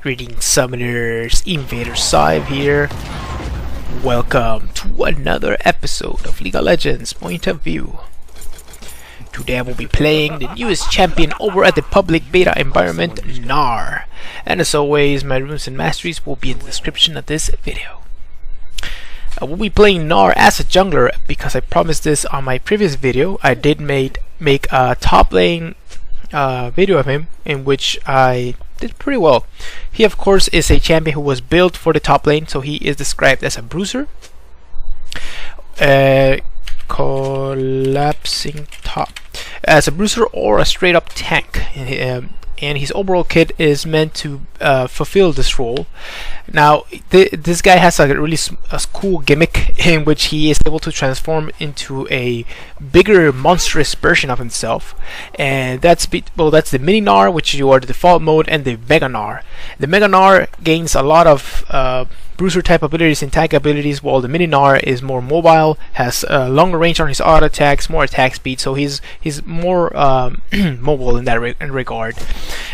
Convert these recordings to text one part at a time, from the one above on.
Greetings Summoners, Invader Sive here. Welcome to another episode of League of Legends Point of View. Today I will be playing the newest champion over at the public beta environment, Gnar. And as always, my runes and masteries will be in the description of this video. I will be playing Gnar as a jungler because I promised this on my previous video. I did make a top lane video of him in which I did pretty well. He of course is a champion who was built for the top lane, so he is described as a bruiser, collapsing top, as a bruiser or a straight up tank, and his overall kit is meant to fulfill this role. Now this guy has a really cool gimmick in which he is able to transform into a bigger monstrous version of himself, and that's the mini Gnar, which you are the default mode, and the mega Gnar. The mega Gnar gains a lot of bruiser type abilities and tank abilities, while the mini Gnar is more mobile, has longer range on his auto attacks, more attack speed, so he's more mobile in that regard.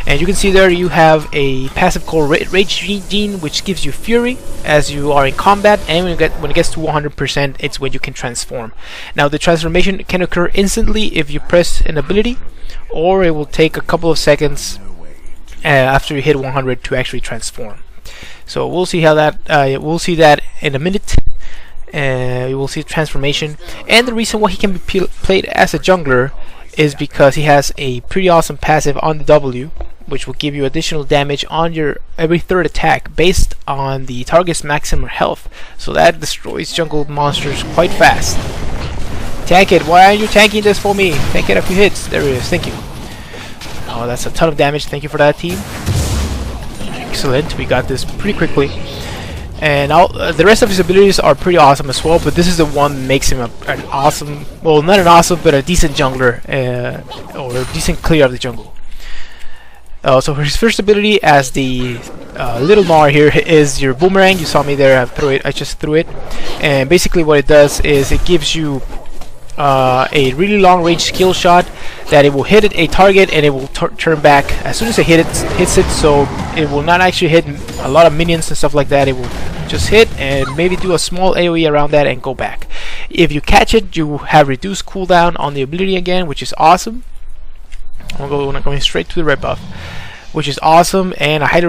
And you can see there you have a passive called Rage Gene, which gives you fury as you are in combat, and when it gets to 100%, it's when you can transform. Now the transformation can occur instantly if you press an ability, or it will take a couple of seconds after you hit 100 to actually transform. So we'll see how that we'll see that in a minute. You will see transformation, and the reason why he can be played as a jungler is because he has a pretty awesome passive on the W, which will give you additional damage on your every third attack based on the target's maximum health. So that destroys jungle monsters quite fast. Tank it! Why aren't you tanking this for me? Tank it a few hits. There it is. Thank you. Oh, that's a ton of damage. Thank you for that, team. Excellent. We got this pretty quickly. And the rest of his abilities are pretty awesome as well, but this is the one that makes him an awesome, well, not an awesome, but a decent jungler, or a decent clear of the jungle. So for his first ability as the little Gnar here is your boomerang. You saw me there, I just threw it. And basically what it does is it gives you a really long range skill shot that it will hit a target and it will turn back as soon as it hits it, so it will not actually hit a lot of minions and stuff like that. It will just hit and maybe do a small AoE around that and go back. If you catch it, you have reduced cooldown on the ability again, which is awesome. I'm going straight to the red buff, which is awesome, and I highly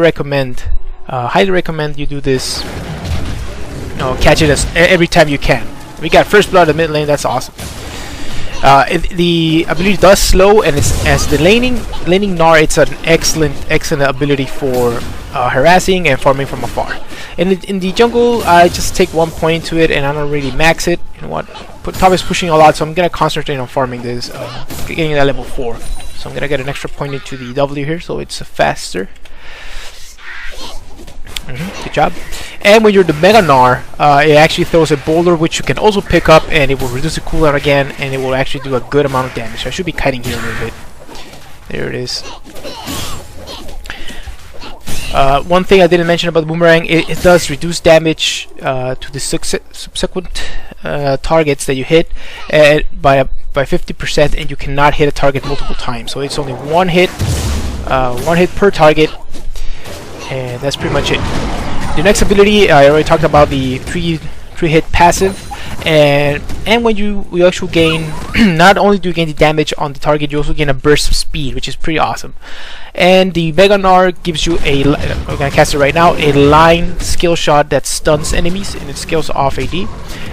recommend you do this. Catch it every time you can. We got first blood in mid lane. That's awesome. The ability does slow, and as the laning Gnar, it's an excellent ability for harassing and farming from afar. In the jungle, I just take 1 point to it, and I don't really max it. You know what? Top is pushing a lot, so I'm gonna concentrate on farming this, getting that level 4. So I'm gonna get an extra point into the W here, so it's faster. Good job. And when you're the mega Gnar, it actually throws a boulder which you can also pick up, and it will reduce the cooldown again, and it will actually do a good amount of damage. I should be kiting here a little bit. There it is. One thing I didn't mention about the boomerang, it does reduce damage to the subsequent targets that you hit by 50%, and you cannot hit a target multiple times. So it's only one hit per target, and that's pretty much it. The next ability, I already talked about, the three hit passive, and when you actually gain, not only do you gain the damage on the target, you also gain a burst of speed, which is pretty awesome. And the mega Gnar gives you we're gonna cast it right now, a line skill shot that stuns enemies, and it scales off AD.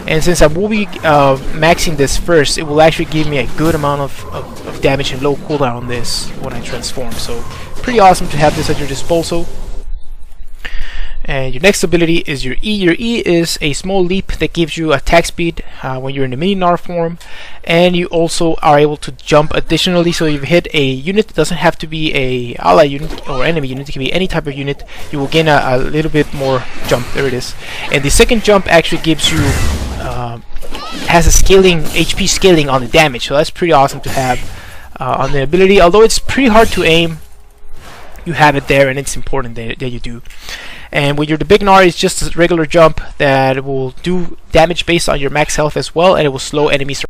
And since I will be maxing this first, it will actually give me a good amount of damage and low cooldown on this when I transform. So pretty awesome to have this at your disposal. And your next ability is your E. Your E is a small leap that gives you attack speed when you're in the mini Gnar form, and you also are able to jump additionally. So if you hit a unit, it doesn't have to be a ally unit or enemy unit, it can be any type of unit, you will gain a little bit more jump. There it is. And the second jump actually gives you has a scaling HP scaling on the damage, so that's pretty awesome to have on the ability. Although it's pretty hard to aim, you have it there, and it's important that you do. And when you're the big Gnar, it's just a regular jump that will do damage based on your max health as well, and it will slow enemies